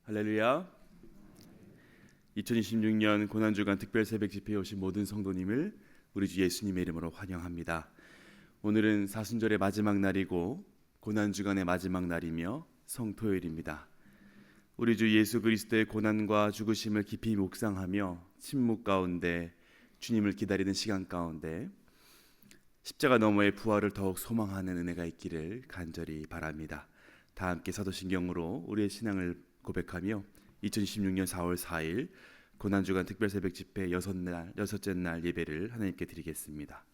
할렐루야. 2026년 고난주간 특별 새벽 집회에 오신 모든 성도님을 우리 주 예수님의 이름으로 환영합니다. 오늘은 사순절의 마지막 날이고 고난주간의 마지막 날이며 성토요일입니다. 우리 주 예수 그리스도의 고난과 죽으심을 깊이 묵상하며 침묵 가운데 주님을 기다리는 시간 가운데 십자가 너머의 부활을 더욱 소망하는 은혜가 있기를 간절히 바랍니다. 다 함께 사도신경으로 우리의 신앙을 고백하며 2016년 4월 4일 고난주간 특별새벽 집회 여섯째 날 예배를 하나님께 드리겠습니다.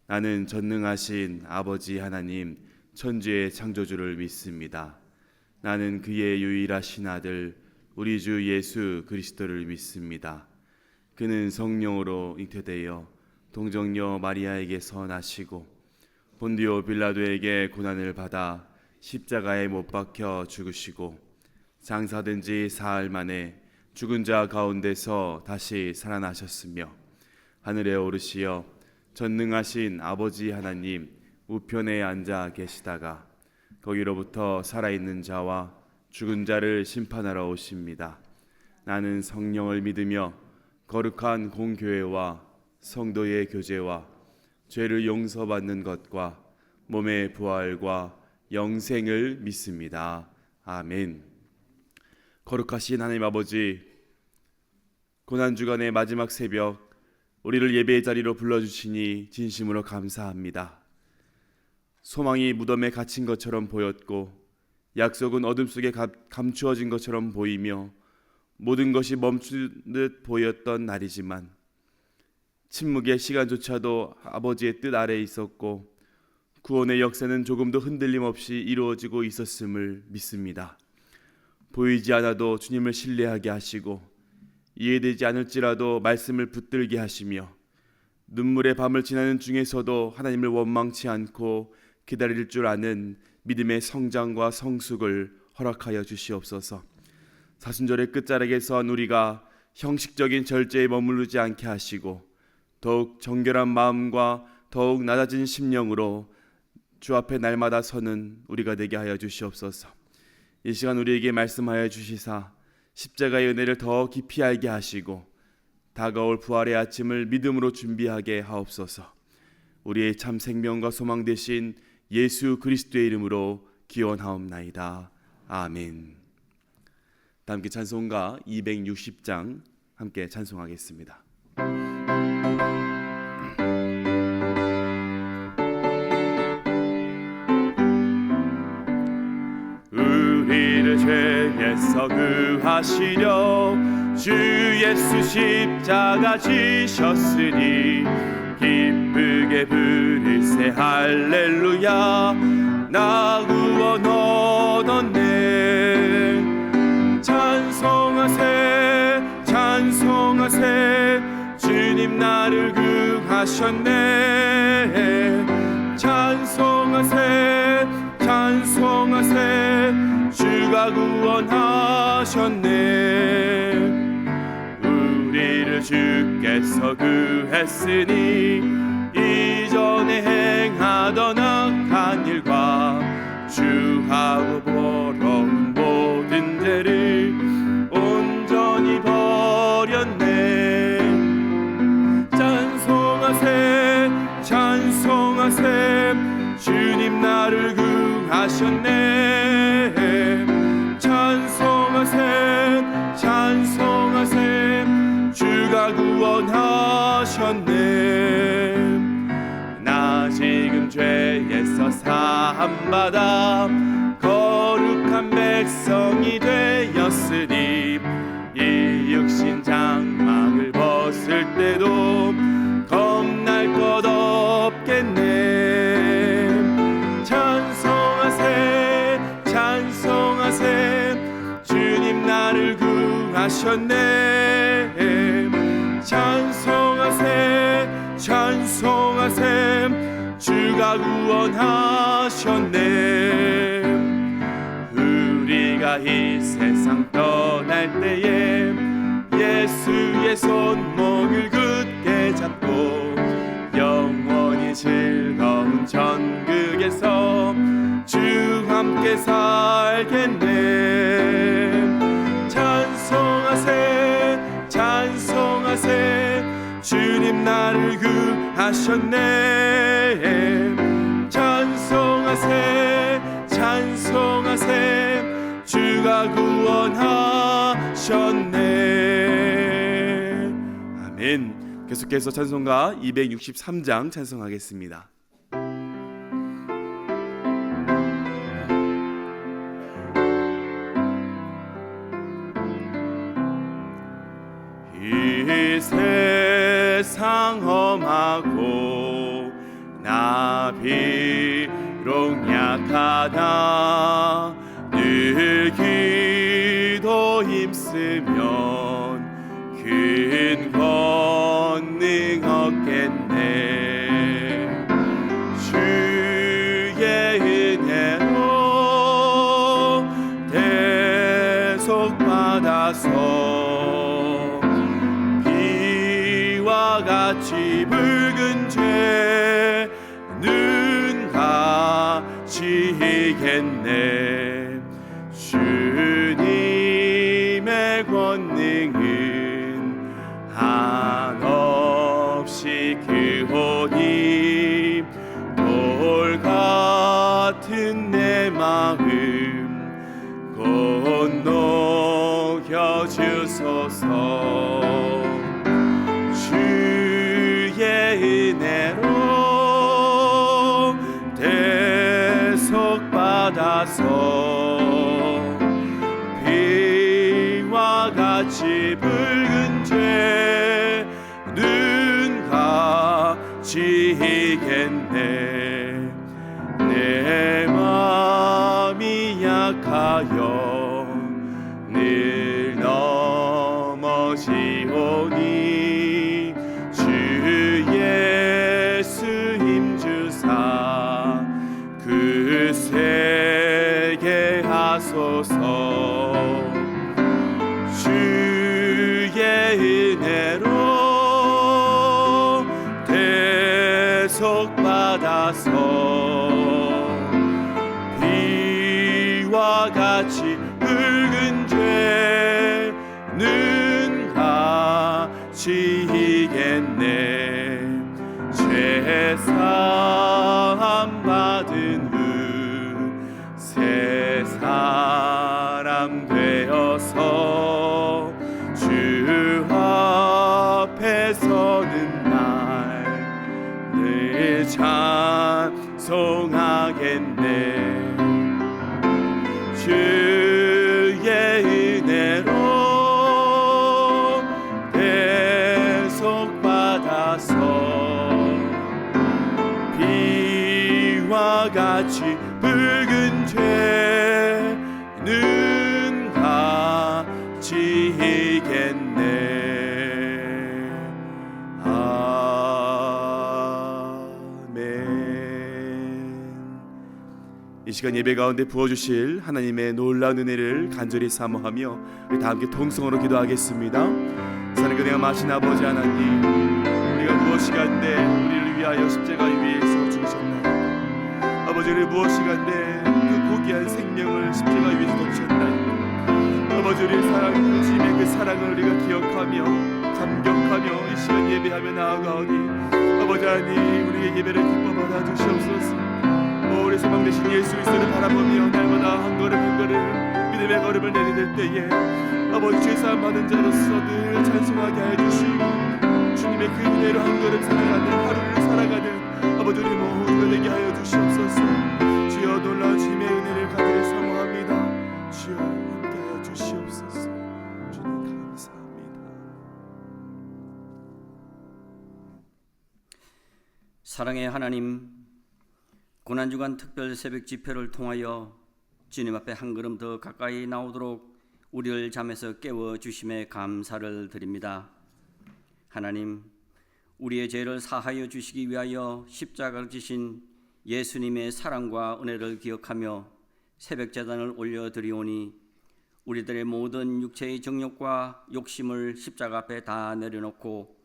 나는 전능하신 아버지 하나님 천지의 창조주를 믿습니다. 나는 그의 유일하신 아들 우리 주 예수 그리스도를 믿습니다. 그는 성령으로 잉태되어 동정녀 마리아에게서 나시고 본디오 빌라도에게 고난을 받아 십자가에 못 박혀 죽으시고 장사된 지 사흘 만에 죽은 자 가운데서 다시 살아나셨으며 하늘에 오르시어 전능하신 아버지 하나님 우편에 앉아 계시다가 거기로부터 살아있는 자와 죽은 자를 심판하러 오십니다. 나는 성령을 믿으며 거룩한 공교회와 성도의 교제와 죄를 용서받는 것과 몸의 부활과 영생을 믿습니다. 아멘. 거룩하신 하나님 아버지, 고난주간의 마지막 새벽 우리를 예배의 자리로 불러주시니 진심으로 감사합니다. 소망이 무덤에 갇힌 것처럼 보였고 약속은 어둠 속에 감추어진 것처럼 보이며 모든 것이 멈춘 듯 보였던 날이지만 침묵의 시간조차도 아버지의 뜻 아래에 있었고 구원의 역사는 조금도 흔들림 없이 이루어지고 있었음을 믿습니다. 보이지 않아도 주님을 신뢰하게 하시고 이해되지 않을지라도 말씀을 붙들게 하시며 눈물의 밤을 지나는 중에서도 하나님을 원망치 않고 기다릴 줄 아는 믿음의 성장과 성숙을 허락하여 주시옵소서. 사순절의 끝자락에선 우리가 형식적인 절제에 머무르지 않게 하시고 더욱 정결한 마음과 더욱 낮아진 심령으로 주 앞에 날마다 서는 우리가 되게 하여 주시옵소서. 이 시간 우리에게 말씀하여 주시사 십자가의 은혜를 더 깊이 알게 하시고 다가올 부활의 아침을 믿음으로 준비하게 하옵소서. 우리의 참 생명과 소망 되신 예수 그리스도의 이름으로 기원하옵나이다. 아멘. 다 함께 찬송가 260장 함께 찬송하겠습니다. 우리를 죄에서 구하시려 주 예수 십자가 지셨으니 기쁘게 부르세 할렐루야. 나 구원 얻었네. 찬송하세 찬송하세 주님 나를 구하셨네. 찬송하세 찬송하세 주가 구원하셨네. 우리를 주께서 구했으니 이전에 행하던 악한 일과 주하고 벌어온 모든 죄를 온전히 버렸네. 찬송하세 찬송하세 주님 나를 구하셨네. 찬송하세 찬송하세 주가 구원하셨네. 나 지금 죄에서 사함받아 거룩한 백성이 되었으니 이 육신 장막을 벗을 때도 겁날 것 없겠네. 찬송하세 찬송하세 주님 나를 구하셨네. 찬송하세 찬송하세 주가 구원하셨네. 우리가 이 세상 떠날 때에 예수의 손목을 굳게 잡고 영원히 즐거운 천국에서 주 함께 살겠네. 나를 구하셨네. 찬송하세 찬송하세 주가 구원하셨네. 아멘. 계속해서 찬송가 263장 찬송하겠습니다. 이 세상 험하고 나 비록 약하나 늘 기도 힘쓰면 큰 권능 얻겠네. 주의 은혜로 대속받아서 같이 붉은 죄는 가지겠네. 주님의 권능은 한없이 크오니 돌 같은 내 마음 건너겨 주소서. 은혜로 대속받아서 비와 같이 붉은 죄는 가지겠네. 내 마음이 약하여 늘 넘어지오니 그 세게 하소서. 주의 은혜로 대속받아서 비와 같이 붉은 죄는 가지겠네. 죄사함 받은 후 새 사람 되어서 주 앞에 서는 날 늘 찬송하겠네. 주의 은혜로 대속받아서 비와 같이 붉은 죄는 가지겠네. 아멘. 이 시간 예배 가운데 부어주실 하나님의 놀라운 은혜를 간절히 사모하며 우리 다 함께 통성으로 기도하겠습니다. 사는 그대가 마신 아버지 하나님, 우리가 무엇이간데 우리를 위하여 십자가 위에서 죽으셨나이까. 아버지를 무엇이간데 그 고귀한 생명을 십자가 위에서 던지셨나이까. 아버지를 사랑하는 주님의 그 사랑을 우리가 기억하며 감격하며 이 시간 예배하며 나아가오니 아버지 하나님, 우리의 예배를 기뻐 받아 주시옵소서. 우리 소망 되신 예수 그리스도를 바라보며 날마다 한 걸음 한 걸음 믿음의 걸음을 내디딜 때에 아버지 죄사함 받은 자로서 늘 찬송하게 하여 주시고 주님의 그 은혜로 한 걸음 살아가는 하루를 살아가는 아버지 우리 모두가 되게 하여 주시옵소서. 주여 놀라운 주님의 은혜를 간절히 사모합니다. 주여 함께하여 주시옵소서. 주님 감사합니다. 사랑의 하나님, 고난주간 특별 새벽 집회를 통하여 주님 앞에 한 걸음 더 가까이 나오도록 우리를 잠에서 깨워 주심에 감사를 드립니다. 하나님, 우리의 죄를 사하여 주시기 위하여 십자가를 지신 예수님의 사랑과 은혜를 기억하며 새벽 제단을 올려드리오니 우리들의 모든 육체의 정욕과 욕심을 십자가 앞에 다 내려놓고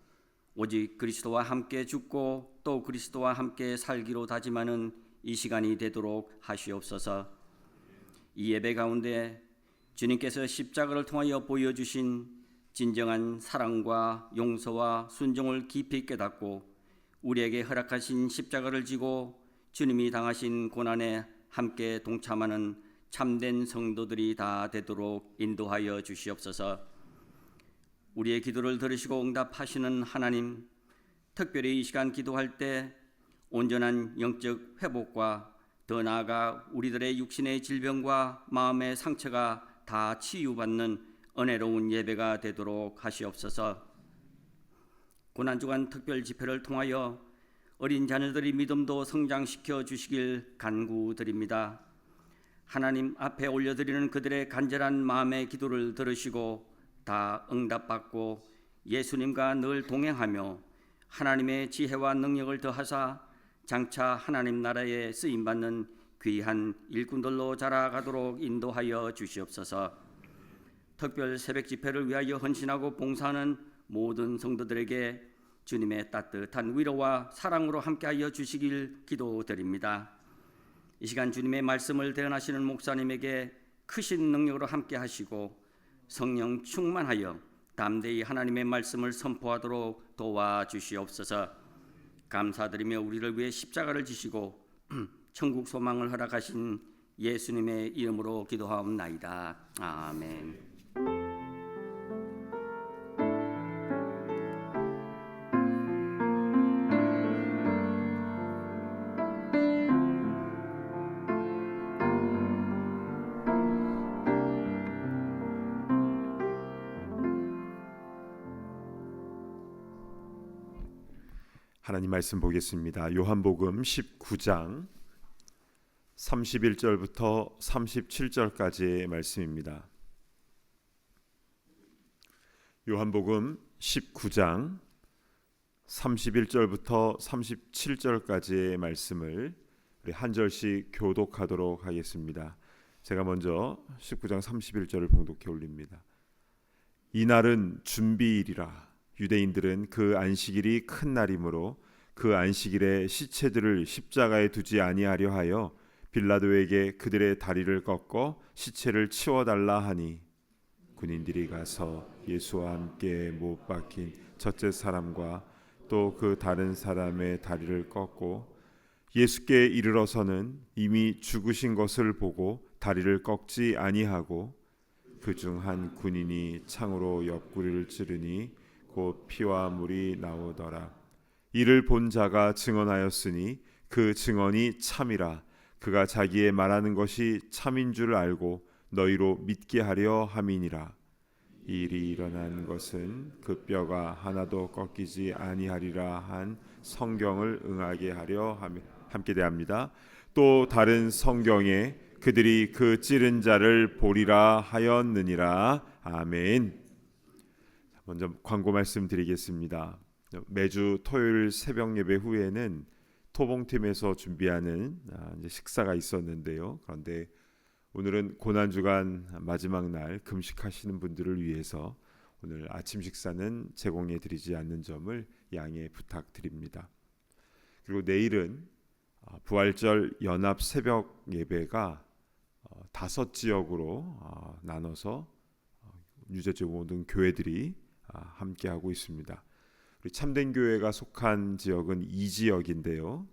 오직 그리스도와 함께 죽고 또 그리스도와 함께 살기로 다짐하는 이 시간이 되도록 하시옵소서. 이 예배 가운데 주님께서 십자가를 통하여 보여주신 진정한 사랑과 용서와 순종을 깊이 깨닫고 우리에게 허락하신 십자가를 지고 주님이 당하신 고난에 함께 동참하는 참된 성도들이 다 되도록 인도하여 주시옵소서. 우리의 기도를 들으시고 응답하시는 하나님, 특별히 이 시간 기도할 때 온전한 영적 회복과 더 나아가 우리들의 육신의 질병과 마음의 상처가 다 치유받는 은혜로운 예배가 되도록 하시옵소서. 고난주간 특별 집회를 통하여 어린 자녀들의 믿음도 성장시켜 주시길 간구드립니다. 하나님 앞에 올려드리는 그들의 간절한 마음의 기도를 들으시고 다 응답받고 예수님과 늘 동행하며 하나님의 지혜와 능력을 더하사 장차 하나님 나라에 쓰임받는 귀한 일꾼들로 자라가도록 인도하여 주시옵소서. 특별 새벽 집회를 위하여 헌신하고 봉사하는 모든 성도들에게 주님의 따뜻한 위로와 사랑으로 함께하여 주시길 기도드립니다. 이 시간 주님의 말씀을 대언하시는 목사님에게 크신 능력으로 함께하시고 성령 충만하여 담대히 하나님의 말씀을 선포하도록 도와주시옵소서. 감사드리며 우리를 위해 십자가를 지시고 천국 소망을 허락하신 예수님의 이름으로 기도하옵나이다. 아멘. 하나님 말씀 보겠습니다. 요한복음 19장 31절부터 37절까지의 말씀입니다. 요한복음 19장 31절부터 37절까지의 말씀을 우리 한 절씩 교독하도록 하겠습니다. 제가 먼저 19장 31절을 봉독해 올립니다. 이날은 준비일이라. 유대인들은 그 안식일이 큰 날이므로 그 안식일에 시체들을 십자가에 두지 아니하려 하여 빌라도에게 그들의 다리를 꺾어 시체를 치워달라 하니 군인들이 가서 예수와 함께 못 박힌 첫째 사람과 또 그 다른 사람의 다리를 꺾고 예수께 이르러서는 이미 죽으신 것을 보고 다리를 꺾지 아니하고 그중 한 군인이 창으로 옆구리를 찌르니 곧 피와 물이 나오더라. 이를 본 자가 증언하였으니 그 증언이 참이라. 그가 자기의 말하는 것이 참인 줄 알고 너희로 믿게 하려 함이니라. 이 일이 일어난 것은 그 뼈가 하나도 꺾이지 아니하리라 한 성경을 응하게 하려 함께 대합니다. 또 다른 성경에 그들이 그 찌른 자를 보리라 하였느니라. 아멘. 먼저 광고 말씀드리겠습니다. 매주 토요일 새벽 예배 후에는 토봉팀에서 준비하는 이제 식사가 있었는데요. 그런데 오늘은 고난주간 마지막 날 금식하시는 분들을 위해서 오늘 아침 식사는 제공해 드리지 않는 점을 양해 부탁드립니다. 그리고 내일은 부활절 연합 새벽 예배가 5지역으로 나눠서 뉴저지 모든 교회들이 함께하고 있습니다. 우리 참된교회가 속한 지역은 이 지역인데요.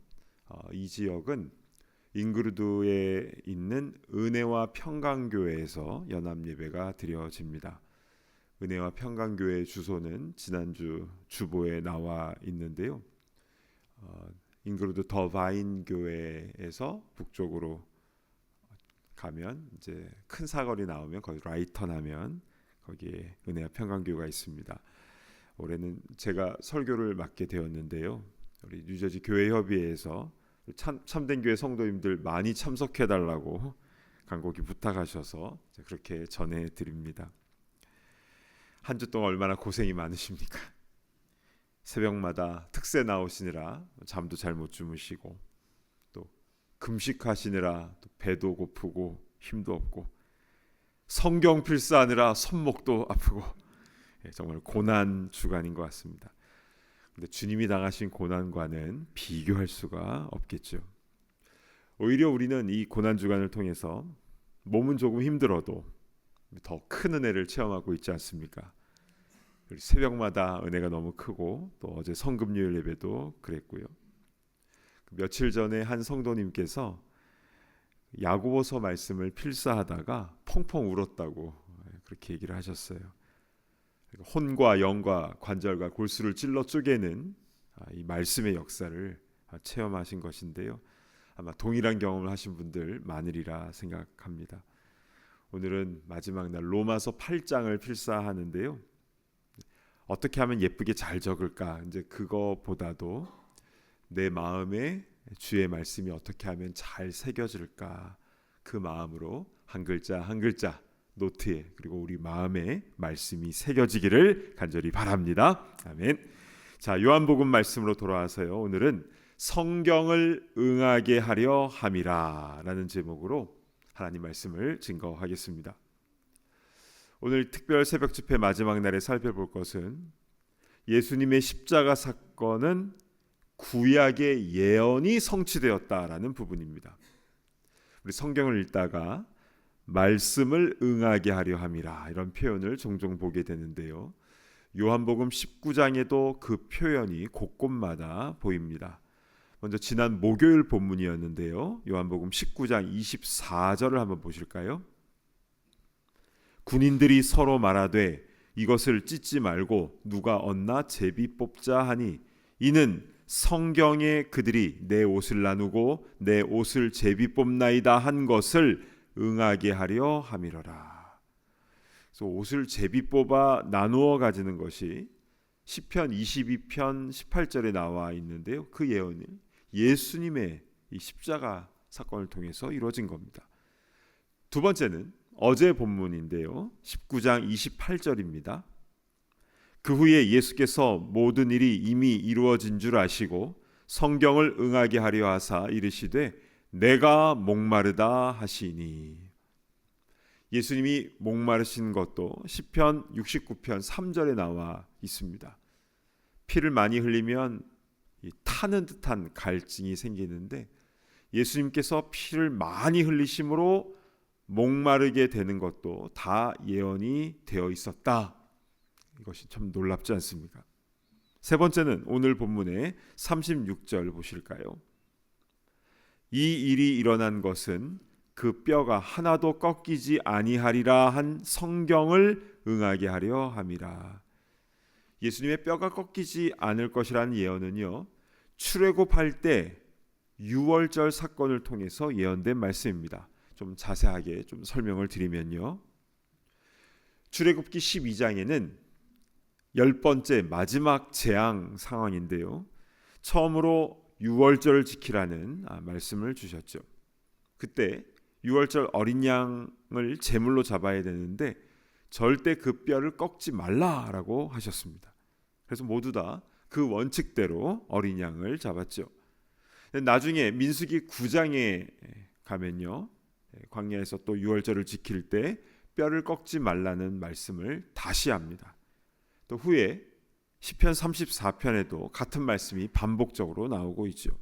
이 지역은 잉그루드에 있는 은혜와 평강교회에서 연합예배가 드려집니다. 은혜와 평강교회 주소는 지난주 주보에 나와 있는데요. 잉그루드 더바인 교회에서 북쪽으로 가면 이제 큰 사거리 나오면 거기 라이턴 하면 거기에 은혜와 평강교회가 있습니다. 올해는 제가 설교를 맡게 되었는데요. 우리 뉴저지 교회협의회에서 참된교회 성도님들 많이 참석해달라고 간곡히 부탁하셔서 그렇게 전해드립니다. 한 주 동안 얼마나 고생이 많으십니까? 새벽마다 특세 나오시느라 잠도 잘 못 주무시고 또 금식하시느라 또 배도 고프고 힘도 없고 성경 필사하느라 손목도 아프고 정말 고난 주간인 것 같습니다. 근데 주님이 당하신 고난과는 비교할 수가 없겠죠. 오히려 우리는 이 고난 주간을 통해서 몸은 조금 힘들어도 더 큰 은혜를 체험하고 있지 않습니까? 새벽마다 은혜가 너무 크고 또 어제 성금요일 예배도 그랬고요. 며칠 전에 한 성도님께서 야고보서 말씀을 필사하다가 펑펑 울었다고 그렇게 얘기를 하셨어요. 혼과 영과 관절과 골수를 찔러 쪼개는 이 말씀의 역사를 체험하신 것인데요. 아마 동일한 경험을 하신 분들 많으리라 생각합니다. 오늘은 마지막 날 로마서 8장을 필사하는데요. 어떻게 하면 예쁘게 잘 적을까? 이제 그거보다도 내 마음에 주의 말씀이 어떻게 하면 잘 새겨질까? 그 마음으로 한 글자 한 글자 노트에 그리고 우리 마음에 말씀이 새겨지기를 간절히 바랍니다. 아멘. 자, 요한복음 말씀으로 돌아와서요. 오늘은 성경을 응하게 하려 함이라라는 제목으로 하나님 말씀을 증거하겠습니다. 오늘 특별 새벽 집회 마지막 날에 살펴볼 것은 예수님의 십자가 사건은 구약의 예언이 성취되었다라는 부분입니다. 우리 성경을 읽다가 말씀을 응하게 하려 함이라 이런 표현을 종종 보게 되는데요. 요한복음 19장에도 그 표현이 곳곳마다 보입니다. 먼저 지난 목요일 본문이었는데요. 요한복음 19장 24절을 한번 보실까요? 군인들이 서로 말하되 이것을 찢지 말고 누가 얻나 제비 뽑자 하니 이는 성경에 그들이 내 옷을 나누고 내 옷을 제비 뽑나이다 한 것을 응하게 하려 함이로라. 그래서 옷을 제비 뽑아 나누어 가지는 것이 시편 22편 18절에 나와 있는데요. 그 예언은 예수님의 이 십자가 사건을 통해서 이루어진 겁니다. 두 번째는 어제 본문인데요. 19장 28절입니다. 그 후에 예수께서 모든 일이 이미 이루어진 줄 아시고 성경을 응하게 하려 하사 이르시되 내가 목마르다 하시니. 예수님이 목마르신 것도 시편 69편 3절에 나와 있습니다. 피를 많이 흘리면 타는 듯한 갈증이 생기는데 예수님께서 피를 많이 흘리심으로 목마르게 되는 것도 다 예언이 되어 있었다. 이것이 참 놀랍지 않습니까? 세 번째는 오늘 본문의 36절 보실까요? 이 일이 일어난 것은 그 뼈가 하나도 꺾이지 아니하리라 한 성경을 응하게 하려 함이라. 예수님의 뼈가 꺾이지 않을 것이라는 예언은요, 출애굽할 때 유월절 사건을 통해서 예언된 말씀입니다. 좀 자세하게 좀 설명을 드리면요, 출애굽기 12장에는 10번째 마지막 재앙 상황인데요, 처음으로 유월절을 지키라는 말씀을 주셨죠. 그때 유월절 어린 양을 제물로 잡아야 되는데 절대 그 뼈를 꺾지 말라라고 하셨습니다. 그래서 모두 다 그 원칙대로 어린 양을 잡았죠. 나중에 민수기 9장에 가면요, 광야에서 또 유월절을 지킬 때 뼈를 꺾지 말라는 말씀을 다시 합니다. 또 후에 시편 34편에도 같은 말씀이 반복적으로 나오고 있죠.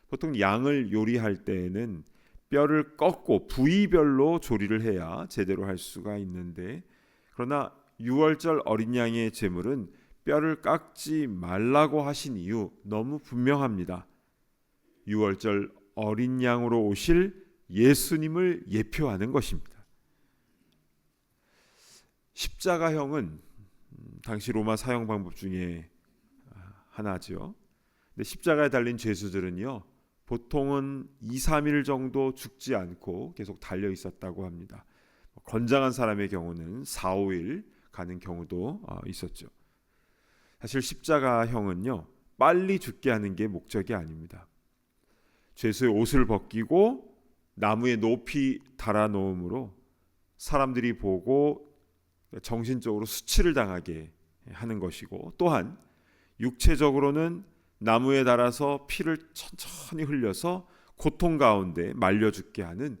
보통 양을 요리할 때에는 뼈를 꺾고 부위별로 조리를 해야 제대로 할 수가 있는데, 그러나 유월절 어린 양의 제물은 뼈를 깎지 말라고 하신 이유 너무 분명합니다. 유월절 어린 양으로 오실 예수님을 예표하는 것입니다. 십자가형은 당시 로마 사형 방법 중에 하나죠. 근데 십자가에 달린 죄수들은요, 보통은 2, 3일 정도 죽지 않고 계속 달려 있었다고 합니다. 건장한 사람의 경우는 4, 5일 가는 경우도 있었죠. 사실 십자가형은요, 빨리 죽게 하는 게 목적이 아닙니다. 죄수의 옷을 벗기고 나무에 높이 달아 놓음으로 사람들이 보고 정신적으로 수치를 당하게 하는 것이고, 또한 육체적으로는 나무에 달아서 피를 천천히 흘려서 고통 가운데 말려 죽게 하는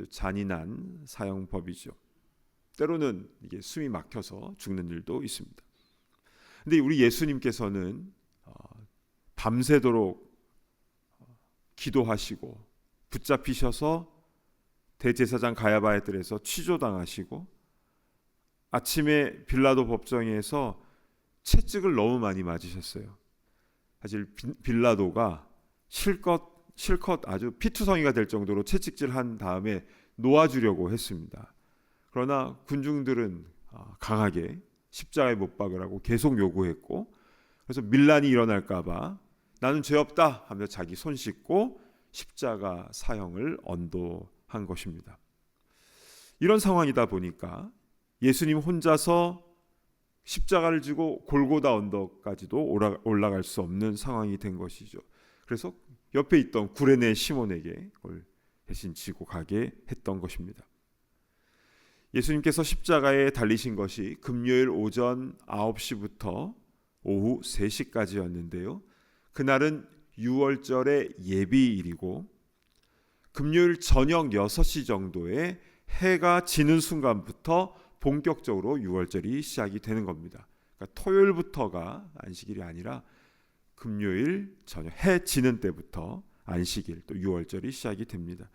잔인한 사형법이죠. 때로는 이게 숨이 막혀서 죽는 일도 있습니다. 근데 우리 예수님께서는 밤새도록 기도하시고 붙잡히셔서 대제사장 가야바의 뜰에서 취조당하시고 아침에 빌라도 법정에서 채찍을 너무 많이 맞으셨어요. 사실 빌라도가 실컷 아주 피투성이가 될 정도로 채찍질한 다음에 놓아주려고 했습니다. 그러나 군중들은 강하게 십자가에 못 박으라고 계속 요구했고, 그래서 밀란이 일어날까봐 나는 죄 없다 하며 자기 손 씻고 십자가 사형을 언도한 것입니다. 이런 상황이다 보니까 예수님 혼자서 십자가를 지고 골고다 언덕까지도 올라갈 수 없는 상황이 된 것이죠. 그래서 옆에 있던 구레네 시몬에게 그걸 대신 지고 가게 했던 것입니다. 예수님께서 십자가에 달리신 것이 금요일 오전 9시부터 오후 3시까지였는데요. 그날은 유월절의 예비일이고 금요일 저녁 6시 정도에 해가 지는 순간부터 본격적으로 유월절이 시작이 되는 겁니다. 그러니까 토요일부터가 안식일이 아니라 금요일 저녁 해 지는 때부터 안식일 또 유월절이 시작이 됩니다.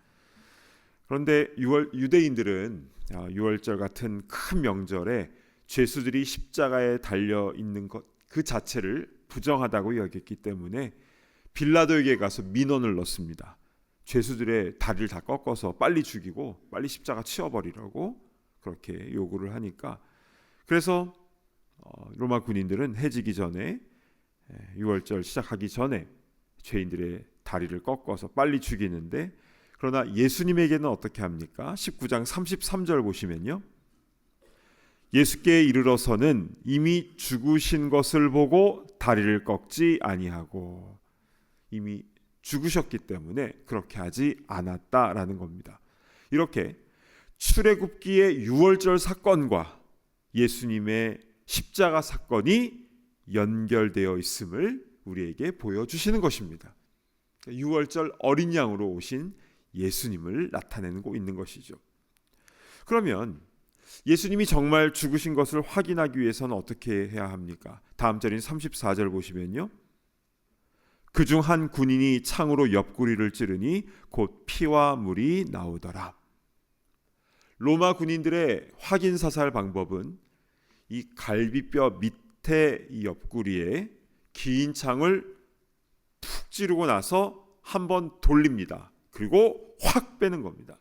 그런데 유대인들은 유월절 같은 큰 명절에 죄수들이 십자가에 달려 있는 것 그 자체를 부정하다고 여겼기 때문에 빌라도에게 가서 민원을 넣습니다. 죄수들의 다리를 다 꺾어서 빨리 죽이고 빨리 십자가 치워버리라고 그렇게 요구를 하니까, 그래서 로마 군인들은 해지기 전에 유월절 시작하기 전에 죄인들의 다리를 꺾어서 빨리 죽이는데, 그러나 예수님에게는 어떻게 합니까? 19장 33절 보시면요, 예수께 이르러서는 이미 죽으신 것을 보고 다리를 꺾지 아니하고, 이미 죽으셨기 때문에 그렇게 하지 않았다라는 겁니다. 이렇게 출애굽기의 유월절 사건과 예수님의 십자가 사건이 연결되어 있음을 우리에게 보여주시는 것입니다. 유월절 어린 양으로 오신 예수님을 나타내고 있는 것이죠. 그러면 예수님이 정말 죽으신 것을 확인하기 위해서는 어떻게 해야 합니까? 다음 절인 34절 보시면요, 그중 한 군인이 창으로 옆구리를 찌르니 곧 피와 물이 나오더라. 로마 군인들의 확인 사살 방법은 이 갈비뼈 밑에 이 옆구리에 긴 창을 푹 찌르고 나서 한번 돌립니다. 그리고 확 빼는 겁니다.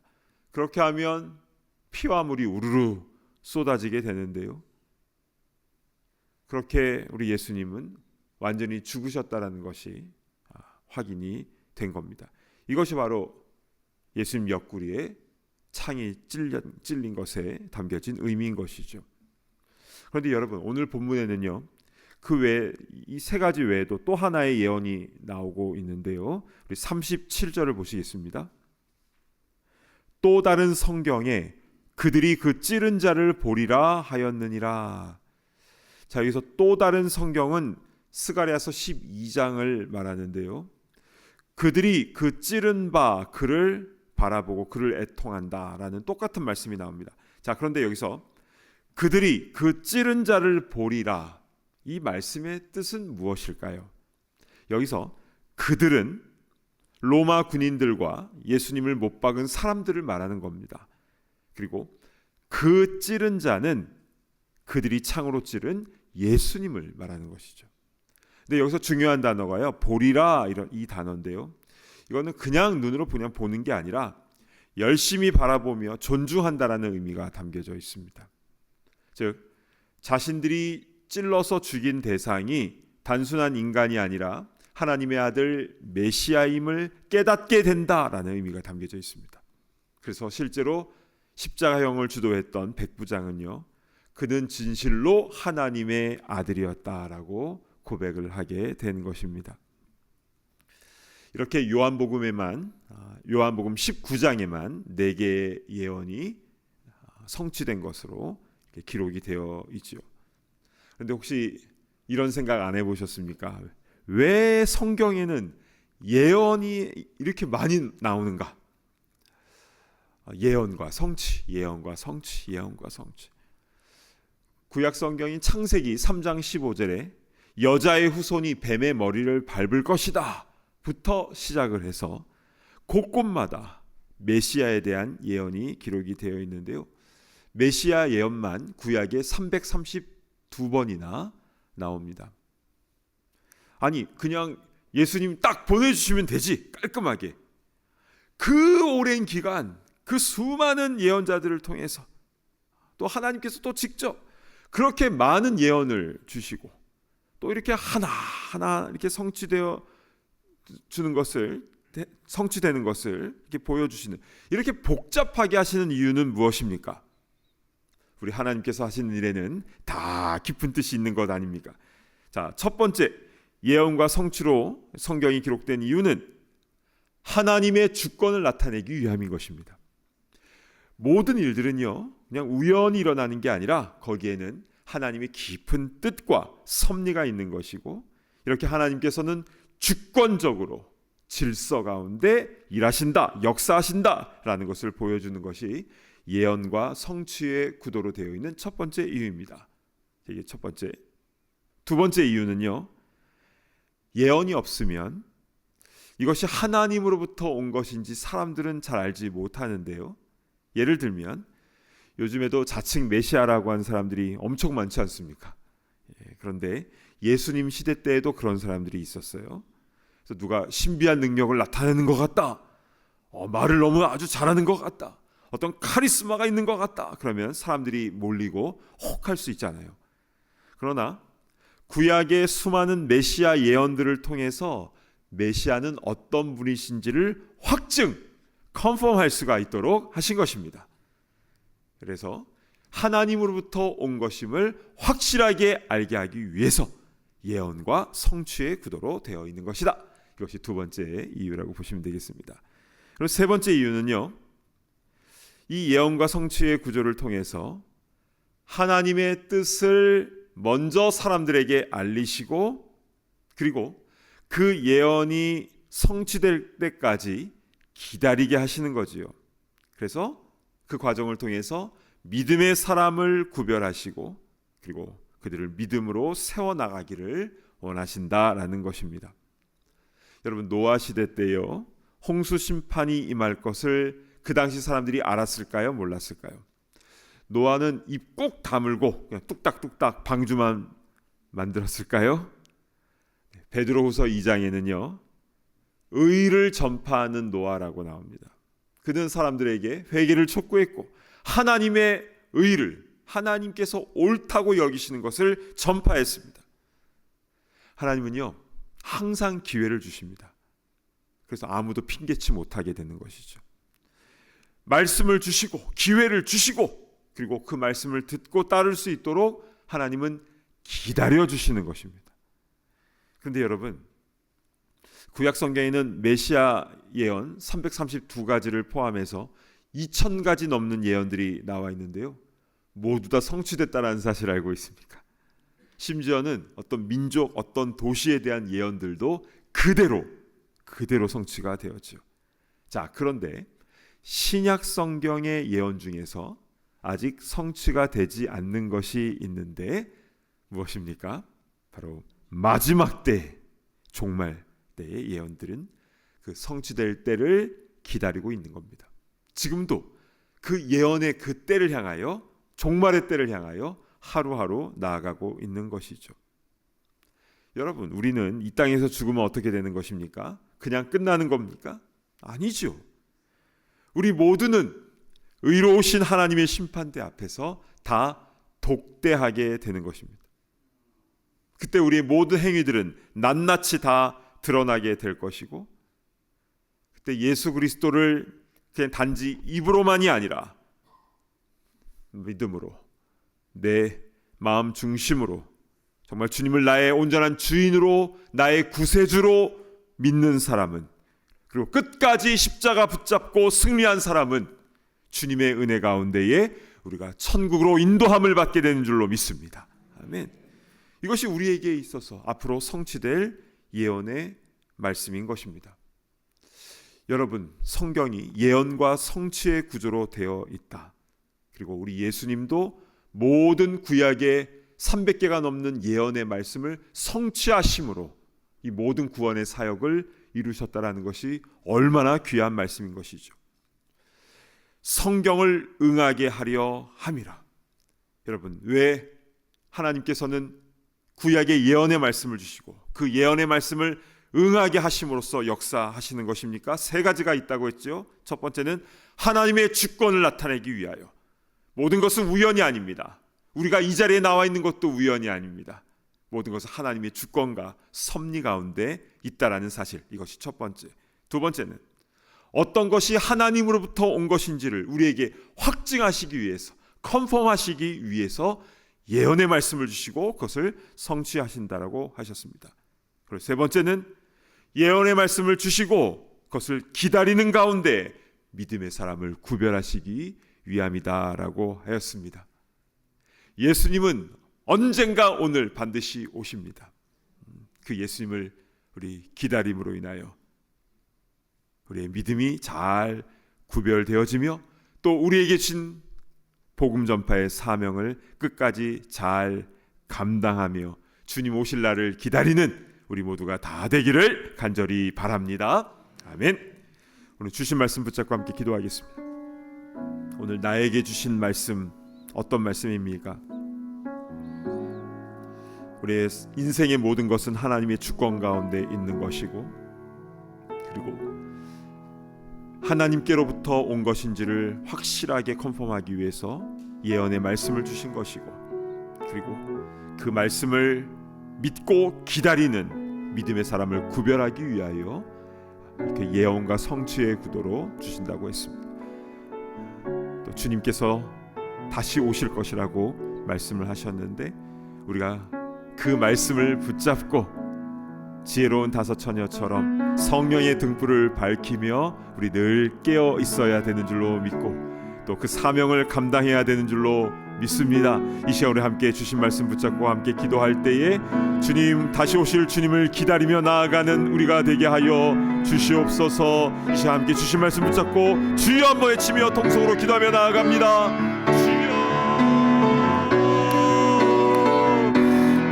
그렇게 하면 피와 물이 우르르 쏟아지게 되는데요. 그렇게 우리 예수님은 완전히 죽으셨다는 것이 확인이 된 겁니다. 이것이 바로 예수님 옆구리에 창이 찔린 것에 담겨진 의미인 것이죠. 그런데 여러분, 오늘 본문에는요, 그 외에 이 세 가지 외에도 또 하나의 예언이 나오고 있는데요. 우리 37절을 보시겠습니다. 또 다른 성경에 그들이 그 찌른 자를 보리라 하였느니라. 자, 여기서 또 다른 성경은 스가랴서 12장을 말하는데요. 그들이 그 찌른 바 그를 바라보고 그를 애통한다라는 똑같은 말씀이 나옵니다. 자, 그런데 여기서 그들이 그 찌른 자를 보리라, 이 말씀의 뜻은 무엇일까요? 여기서 그들은 로마 군인들과 예수님을 못 박은 사람들을 말하는 겁니다. 그리고 그 찌른 자는 그들이 창으로 찌른 예수님을 말하는 것이죠. 근데 여기서 중요한 단어가요, 보리라, 이런 이 단어인데요. 이거는 그냥 눈으로 그냥 보는 게 아니라 열심히 바라보며 존중한다라는 의미가 담겨져 있습니다. 즉, 자신들이 찔러서 죽인 대상이 단순한 인간이 아니라 하나님의 아들 메시아임을 깨닫게 된다라는 의미가 담겨져 있습니다. 그래서 실제로 십자가형을 주도했던 백부장은요, 그는 진실로 하나님의 아들이었다라고 고백을 하게 된 것입니다. 이렇게 요한복음 19장에만 4개의 예언이 성취된 것으로 기록이 되어 있죠. 그런데 혹시 이런 생각 안 해보셨습니까? 왜 성경에는 예언이 이렇게 많이 나오는가? 예언과 성취, 예언과 성취, 예언과 성취. 구약 성경인 창세기 3장 15절에 여자의 후손이 뱀의 머리를 밟을 것이다 부터 시작을 해서 곳곳마다 메시아에 대한 예언이 기록이 되어 있는데요. 메시아 예언만 구약에 332번이나 나옵니다. 아니 그냥 예수님 딱 보내주시면 되지, 깔끔하게. 그 오랜 기간 그 수많은 예언자들을 통해서 또 하나님께서 또 직접 그렇게 많은 예언을 주시고 또 이렇게 하나하나 이렇게 성취되는 것을 이렇게 보여주시는, 이렇게 복잡하게 하시는 이유는 무엇입니까? 우리 하나님께서 하시는 일에는 다 깊은 뜻이 있는 것 아닙니까? 자, 첫 번째, 예언과 성취로 성경이 기록된 이유는 하나님의 주권을 나타내기 위함인 것입니다. 모든 일들은요, 그냥 우연히 일어나는 게 아니라 거기에는 하나님의 깊은 뜻과 섭리가 있는 것이고, 이렇게 하나님께서는 주권적으로 질서 가운데 일하신다, 역사하신다라는 것을 보여주는 것이 예언과 성취의 구도로 되어 있는 첫 번째 이유입니다. 이게 첫 번째. 두 번째 이유는요, 예언이 없으면 이것이 하나님으로부터 온 것인지 사람들은 잘 알지 못하는데요. 예를 들면 요즘에도 자칭 메시아라고 하는 사람들이 엄청 많지 않습니까? 그런데 예수님 시대 때에도 그런 사람들이 있었어요. 그래서 누가 신비한 능력을 나타내는 것 같다, 말을 너무 아주 잘하는 것 같다, 어떤 카리스마가 있는 것 같다, 그러면 사람들이 몰리고 혹할 수 있잖아요. 그러나 구약의 수많은 메시아 예언들을 통해서 메시아는 어떤 분이신지를 확증, 컨펌할 수가 있도록 하신 것입니다. 그래서 하나님으로부터 온 것임을 확실하게 알게 하기 위해서 예언과 성취의 구도로 되어 있는 것이다. 이것이 두 번째 이유라고 보시면 되겠습니다. 그리고 세 번째 이유는요, 이 예언과 성취의 구조를 통해서 하나님의 뜻을 먼저 사람들에게 알리시고, 그리고 그 예언이 성취될 때까지 기다리게 하시는 거지요. 그래서 그 과정을 통해서 믿음의 사람을 구별하시고, 그리고 그들을 믿음으로 세워나가기를 원하신다라는 것입니다. 여러분, 노아 시대 때요, 홍수 심판이 임할 것을 그 당시 사람들이 알았을까요? 몰랐을까요? 노아는 입 꼭 다물고 그냥 뚝딱뚝딱 방주만 만들었을까요? 베드로후서 2장에는요, 의를 전파하는 노아라고 나옵니다. 그는 사람들에게 회개를 촉구했고 하나님의 의를, 하나님께서 옳다고 여기시는 것을 전파했습니다. 하나님은요, 항상 기회를 주십니다. 그래서 아무도 핑계치 못하게 되는 것이죠. 말씀을 주시고 기회를 주시고, 그리고 그 말씀을 듣고 따를 수 있도록 하나님은 기다려주시는 것입니다. 그런데 여러분, 구약 성경에는 메시아 예언 332가지를 포함해서 2000가지 넘는 예언들이 나와 있는데요, 모두 다 성취됐다는 사실을 알고 있습니까? 심지어는 어떤 민족, 어떤 도시에 대한 예언들도 그대로 성취가 되었죠. 자, 그런데 신약 성경의 예언 중에서 아직 성취가 되지 않는 것이 있는데 무엇입니까? 바로 마지막 때, 종말 때의 예언들은 그 성취될 때를 기다리고 있는 겁니다. 지금도 그 예언의 그 때를 향하여, 종말의 때를 향하여 하루하루 나아가고 있는 것이죠. 여러분, 우리는 이 땅에서 죽으면 어떻게 되는 것입니까? 그냥 끝나는 겁니까? 아니죠. 우리 모두는 의로우신 하나님의 심판대 앞에서 다 독대하게 되는 것입니다. 그때 우리의 모든 행위들은 낱낱이 다 드러나게 될 것이고, 그때 예수 그리스도를 그냥 단지 입으로만이 아니라 믿음으로, 내 마음 중심으로 정말 주님을 나의 온전한 주인으로, 나의 구세주로 믿는 사람은, 그리고 끝까지 십자가 붙잡고 승리한 사람은 주님의 은혜 가운데에 우리가 천국으로 인도함을 받게 되는 줄로 믿습니다. 아멘. 이것이 우리에게 있어서 앞으로 성취될 예언의 말씀인 것입니다. 여러분, 성경이 예언과 성취의 구조로 되어 있다. 그리고 우리 예수님도 모든 구약의 300개가 넘는 예언의 말씀을 성취하심으로 이 모든 구원의 사역을 이루셨다라는 것이 얼마나 귀한 말씀인 것이죠. 성경을 응하게 하려 함이라. 여러분, 왜 하나님께서는 구약의 예언의 말씀을 주시고 그 예언의 말씀을 응하게 하심으로써 역사하시는 것입니까? 세 가지가 있다고 했죠. 첫 번째는 하나님의 주권을 나타내기 위하여. 모든 것은 우연이 아닙니다. 우리가 이 자리에 나와 있는 것도 우연이 아닙니다. 모든 것은 하나님의 주권과 섭리 가운데 있다라는 사실, 이것이 첫 번째. 두 번째는 어떤 것이 하나님으로부터 온 것인지를 우리에게 확증하시기 위해서, 컨펌하시기 위해서 예언의 말씀을 주시고 그것을 성취하신다라고 하셨습니다. 그리고 세 번째는 예언의 말씀을 주시고 그것을 기다리는 가운데 믿음의 사람을 구별하시기 위함이다라고 하였습니다. 예수님은 언젠가 오늘 반드시 오십니다. 그 예수님을 우리 기다림으로 인하여 우리의 믿음이 잘 구별되어지며 또 우리에게 준 복음 전파의 사명을 끝까지 잘 감당하며 주님 오실 날을 기다리는 우리 모두가 다 되기를 간절히 바랍니다. 아멘. 오늘 주신 말씀 붙잡고 함께 기도하겠습니다. 오늘 나에게 주신 말씀 어떤 말씀입니까? 우리의 인생의 모든 것은 하나님의 주권 가운데 있는 것이고, 그리고 하나님께로부터 온 것인지를 확실하게 컨펌하기 위해서 예언의 말씀을 주신 것이고, 그리고 그 말씀을 믿고 기다리는 믿음의 사람을 구별하기 위하여 이렇게 예언과 성취의 구도로 주신다고 했습니다. 또 주님께서 다시 오실 것이라고 말씀을 하셨는데 우리가 그 말씀을 붙잡고 지혜로운 다섯 처녀처럼 성령의 등불을 밝히며 우리 늘 깨어 있어야 되는 줄로 믿고 또 그 사명을 감당해야 되는 줄로 믿습니다. 이 시간 우리 함께 주신 말씀 붙잡고 함께 기도할 때에 주님, 다시 오실 주님을 기다리며 나아가는 우리가 되게 하여 주시옵소서. 이 시간 함께 주신 말씀 붙잡고 주여 한번 외치며 통성으로 기도하며 나아갑니다. 주여.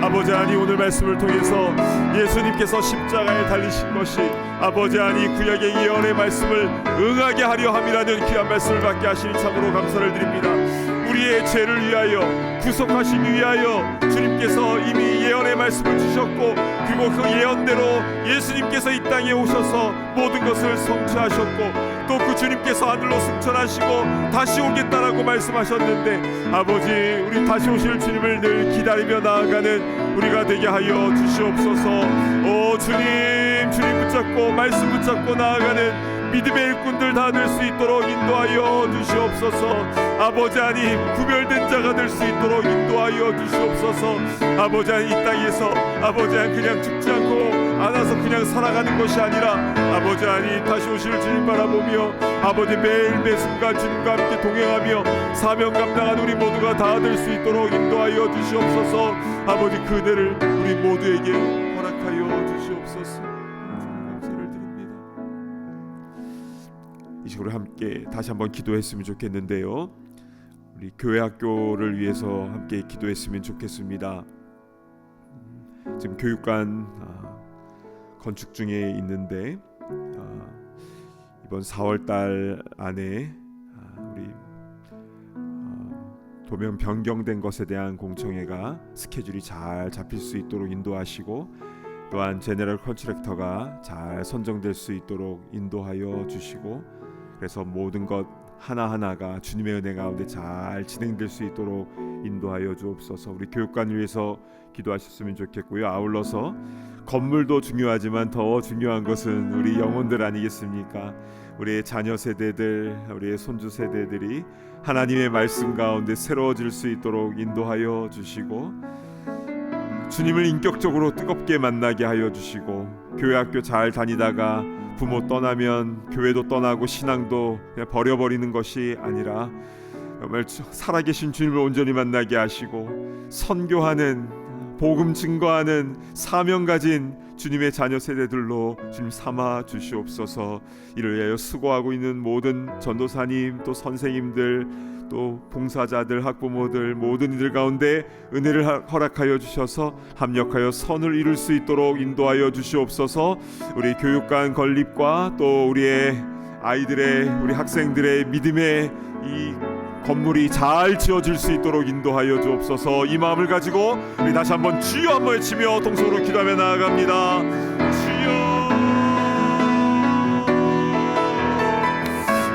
아버지 하나님, 오늘 말씀을 통해서 예수님께서 십자가에 달리신 것이 아버지 하나님 구약의 예언의 말씀을 응하게 하려 함이라는 귀한 말씀을 받게 하시니 참으로 감사를 드립니다. 우리의 죄를 위하여 구속하시기 위하여 주님께서 이미 예언의 말씀을 주셨고, 그리고 그 예언대로 예수님께서 이 땅에 오셔서 모든 것을 성취하셨고, 또 그 주님께서 하늘로 승천하시고 다시 오겠다라고 말씀하셨는데 아버지, 우리 다시 오실 주님을 늘 기다리며 나아가는 우리가 되게 하여 주시옵소서. 오 주님, 주님 붙잡고 말씀 붙잡고 나아가는 믿음의 일꾼들 다 될 수 있도록 인도하여 주시옵소서. 아버지 하나님, 구별된 자가 될 수 있도록 인도하여 주시옵소서. 아버지 하나님, 이 땅에서 아버지 하나님 그냥 죽지 않고 안아서 그냥 살아가는 것이 아니라 아버지 하나님 다시 오실 주님 바라보며 아버지 매일 매 순간 주님과 함께 동행하며 사명 감당한 우리 모두가 다 될 수 있도록 인도하여 주시옵소서. 아버지, 그 은혜를 우리 모두에게 허락하여 주시옵소서. 감사를 드립니다. 이 시간으로 함께 다시 한번 기도했으면 좋겠는데요, 우리 교회 학교를 위해서 함께 기도했으면 좋겠습니다. 지금 교육관 건축 중에 있는데 이번 4월달 안에 우리 도면 변경된 것에 대한 공청회가 스케줄이 잘 잡힐 수 있도록 인도하시고, 또한 제너럴 컨트랙터가 잘 선정될 수 있도록 인도하여 주시고, 그래서 모든 것 하나하나가 주님의 은혜 가운데 잘 진행될 수 있도록 인도하여 주옵소서. 우리 교육관을 위해서 기도하셨으면 좋겠고요. 아울러서 건물도 중요하지만 더 중요한 것은 우리 영혼들 아니겠습니까? 우리의 자녀 세대들, 우리의 손주 세대들이 하나님의 말씀 가운데 새로워질 수 있도록 인도하여 주시고, 주님을 인격적으로 뜨겁게 만나게 하여 주시고, 교회 학교 잘 다니다가 부모 떠나면 교회도 떠나고 신앙도 그냥 버려버리는 것이 아니라 정말 살아계신 주님을 온전히 만나게 하시고 선교하는, 복음 증거하는 사명 가진 주님의 자녀 세대들로 주님 삼아 주시옵소서. 이를 위하여 수고하고 있는 모든 전도사님, 또 선생님들, 또 봉사자들, 학부모들, 모든 이들 가운데 은혜를 허락하여 주셔서 합력하여 선을 이룰 수 있도록 인도하여 주시옵소서. 우리 교육관 건립과 또 우리의 아이들의, 우리 학생들의 믿음의 이 건물이 잘 지어질 수 있도록 인도하여 주옵소서. 이 마음을 가지고 우리 다시 한번 주여 한번 외치며 동성으로 기도하며 나아갑니다. 주여.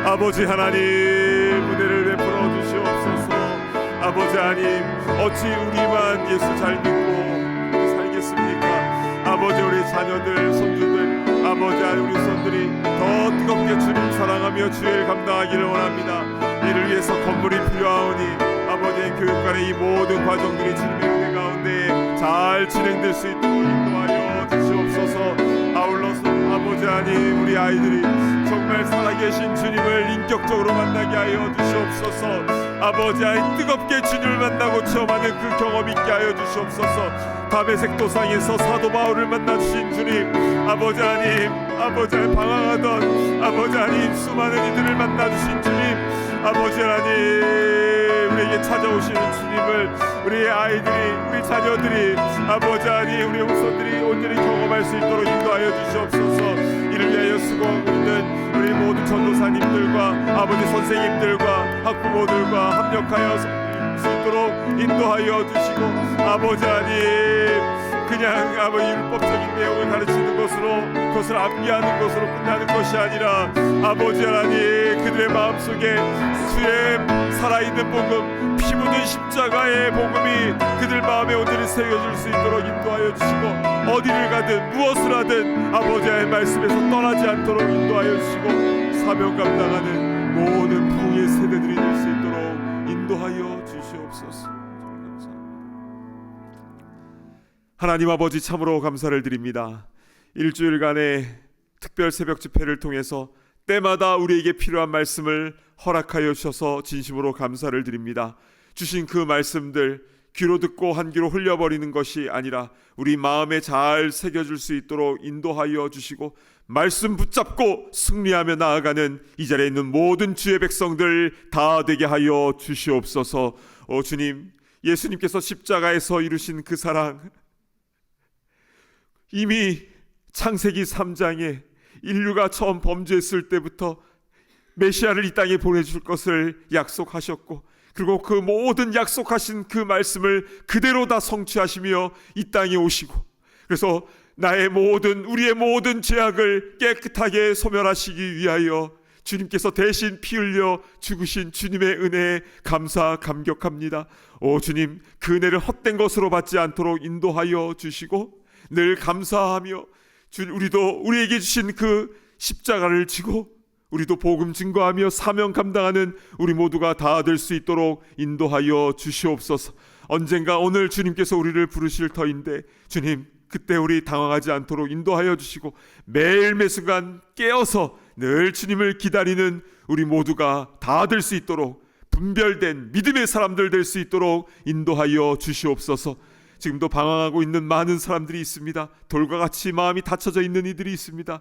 아버지 하나님, 은혜를 베풀어 주시옵소서. 아버지 하나님, 어찌 우리만 예수 잘 믿고 살겠습니까? 아버지, 우리 자녀들, 손주들, 아버지 하나님, 우리 손들이 더 뜨겁게 주님 사랑하며 주의 일 감당하기를 원합니다. 이를 위해서 건물이 필요하오니 아버지의 교육간의 이 모든 과정들이 주님의 은혜 가운데 잘 진행될 수 있도록 인도하여 주시옵소서. 아울러서 아버지 하나님, 우리 아이들이 정말 살아계신 주님을 인격적으로 만나게 하여 주시옵소서. 아버지 하나님, 뜨겁게 주님을 만나고 체험하는 그 경험 있게 하여 주시옵소서. 다메섹 도상에서 사도 바울을 만나 주신 주님, 아버지 하나님, 아버지 하나님, 방황하던 아버지 하나님, 수많은 이들을 만나 주신 주님, 아버지 하나님, 우리에게 찾아오시는 주님을 우리 아이들이, 우리 자녀들이, 아버지 하나님, 우리 후손들이 온전히 경험할 수 있도록 인도하여 주시옵소서. 이를 위하여 수고하고 있는 우리 모든 전도사님들과 아버지 선생님들과 학부모들과 합력하여 수 있도록 인도하여 주시고, 아버지 하나님, 그냥 아버지 율법적인 내용을 가르치는 것으로, 그것을 암기하는 것으로 끝나는 것이 아니라 아버지 하나님, 그들의 마음속에 주의 살아있는 복음, 피 묻은 십자가의 복음이 그들 마음에 온전히 새겨질 수 있도록 인도하여 주시고, 어디를 가든 무엇을 하든 아버지의 말씀에서 떠나지 않도록 인도하여 주시고, 사명 감당하는 모든 부흥의 세대들이 될 수 있도록 인도하여 주시옵소서. 하나님 아버지, 참으로 감사를 드립니다. 일주일간의 특별 새벽 집회를 통해서 때마다 우리에게 필요한 말씀을 허락하여 주셔서 진심으로 감사를 드립니다. 주신 그 말씀들 귀로 듣고 한 귀로 흘려버리는 것이 아니라 우리 마음에 잘 새겨질 수 있도록 인도하여 주시고, 말씀 붙잡고 승리하며 나아가는 이 자리에 있는 모든 주의 백성들 다 되게 하여 주시옵소서. 주님, 예수님께서 십자가에서 이루신 그 사랑, 이미 창세기 3장에 인류가 처음 범죄했을 때부터 메시아를 이 땅에 보내줄 것을 약속하셨고, 그리고 그 모든 약속하신 그 말씀을 그대로 다 성취하시며 이 땅에 오시고, 그래서 우리의 모든 죄악을 깨끗하게 소멸하시기 위하여 주님께서 대신 피 흘려 죽으신 주님의 은혜에 감사 감격합니다. 주님, 그 은혜를 헛된 것으로 받지 않도록 인도하여 주시고, 늘 감사하며 우리도 우리에게 주신 그 십자가를 지고 우리도 복음 증거하며 사명 감당하는 우리 모두가 다 될 수 있도록 인도하여 주시옵소서. 언젠가 오늘 주님께서 우리를 부르실 터인데, 주님, 그때 우리 당황하지 않도록 인도하여 주시고, 매일 매순간 깨어서 늘 주님을 기다리는 우리 모두가 다 될 수 있도록, 분별된 믿음의 사람들 될 수 있도록 인도하여 주시옵소서. 지금도 방황하고 있는 많은 사람들이 있습니다. 돌과 같이 마음이 닫혀져 있는 이들이 있습니다.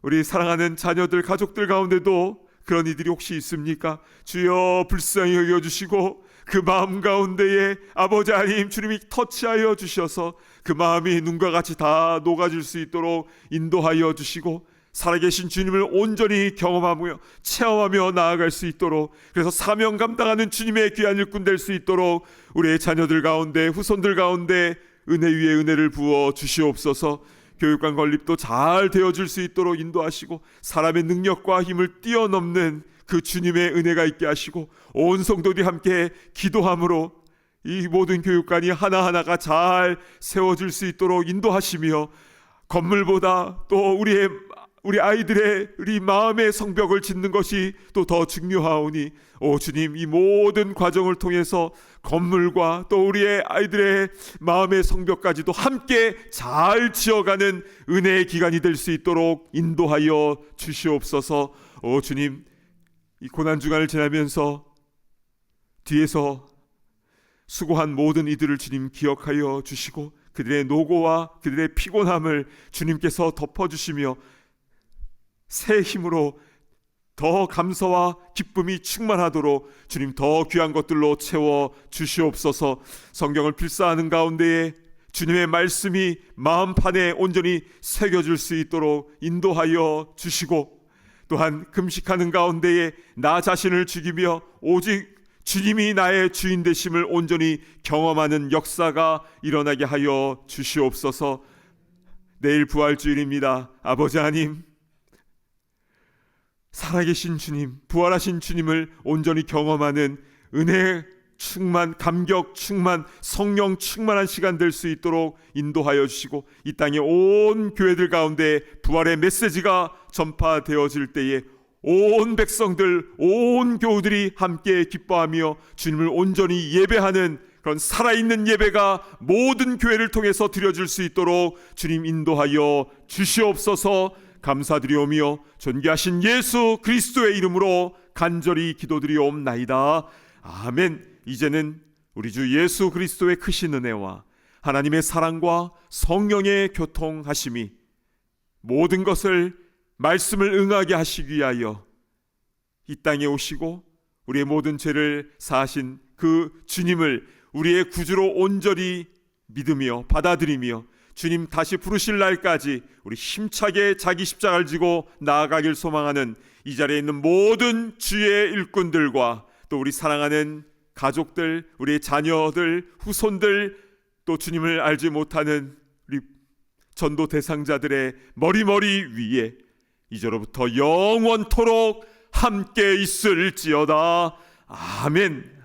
우리 사랑하는 자녀들, 가족들 가운데도 그런 이들이 혹시 있습니까? 주여, 불쌍히 여겨주시고 그 마음 가운데에 아버지 하나님, 주님이 터치하여 주셔서 그 마음이 눈과 같이 다 녹아질 수 있도록 인도하여 주시고, 살아계신 주님을 온전히 경험하며 체험하며 나아갈 수 있도록, 그래서 사명 감당하는 주님의 귀한 일꾼 될 수 있도록 우리의 자녀들 가운데, 후손들 가운데 은혜 위에 은혜를 부어 주시옵소서. 교육관 건립도 잘 되어질 수 있도록 인도하시고, 사람의 능력과 힘을 뛰어넘는 그 주님의 은혜가 있게 하시고, 온 성도들이 함께 기도함으로 이 모든 교육관이 하나하나가 잘 세워질 수 있도록 인도하시며, 건물보다 또 우리 아이들의 우리 마음의 성벽을 짓는 것이 또 더 중요하오니, 주님, 이 모든 과정을 통해서 건물과 또 우리의 아이들의 마음의 성벽까지도 함께 잘 지어가는 은혜의 기간이 될 수 있도록 인도하여 주시옵소서. 주님, 이 고난주간을 지나면서 뒤에서 수고한 모든 이들을 주님 기억하여 주시고, 그들의 노고와 그들의 피곤함을 주님께서 덮어주시며 새 힘으로 더 감사와 기쁨이 충만하도록 주님 더 귀한 것들로 채워 주시옵소서. 성경을 필사하는 가운데에 주님의 말씀이 마음판에 온전히 새겨질 수 있도록 인도하여 주시고, 또한 금식하는 가운데에 나 자신을 죽이며 오직 주님이 나의 주인 되심을 온전히 경험하는 역사가 일어나게 하여 주시옵소서. 내일 부활주일입니다. 아버지 하나님, 살아계신 주님, 부활하신 주님을 온전히 경험하는 은혜 충만, 감격 충만, 성령 충만한 시간 될 수 있도록 인도하여 주시고, 이 땅의 온 교회들 가운데 부활의 메시지가 전파되어질 때에 온 백성들, 온 교우들이 함께 기뻐하며 주님을 온전히 예배하는 그런 살아있는 예배가 모든 교회를 통해서 드려질 수 있도록 주님 인도하여 주시옵소서. 감사드리오며 존귀하신 예수 그리스도의 이름으로 간절히 기도드리옵나이다. 아멘. 이제는 우리 주 예수 그리스도의 크신 은혜와 하나님의 사랑과 성령의 교통하심이 모든 것을 말씀을 응하게 하시기 위하여 이 땅에 오시고 우리의 모든 죄를 사하신 그 주님을 우리의 구주로 온전히 믿으며 받아들이며 주님 다시 부르실 날까지 우리 힘차게 자기 십자가를 지고 나아가길 소망하는 이 자리에 있는 모든 주의 일꾼들과 또 우리 사랑하는 가족들, 우리의 자녀들, 후손들, 또 주님을 알지 못하는 우리 전도 대상자들의 머리 위에 이제로부터 영원토록 함께 있을지어다. 아멘.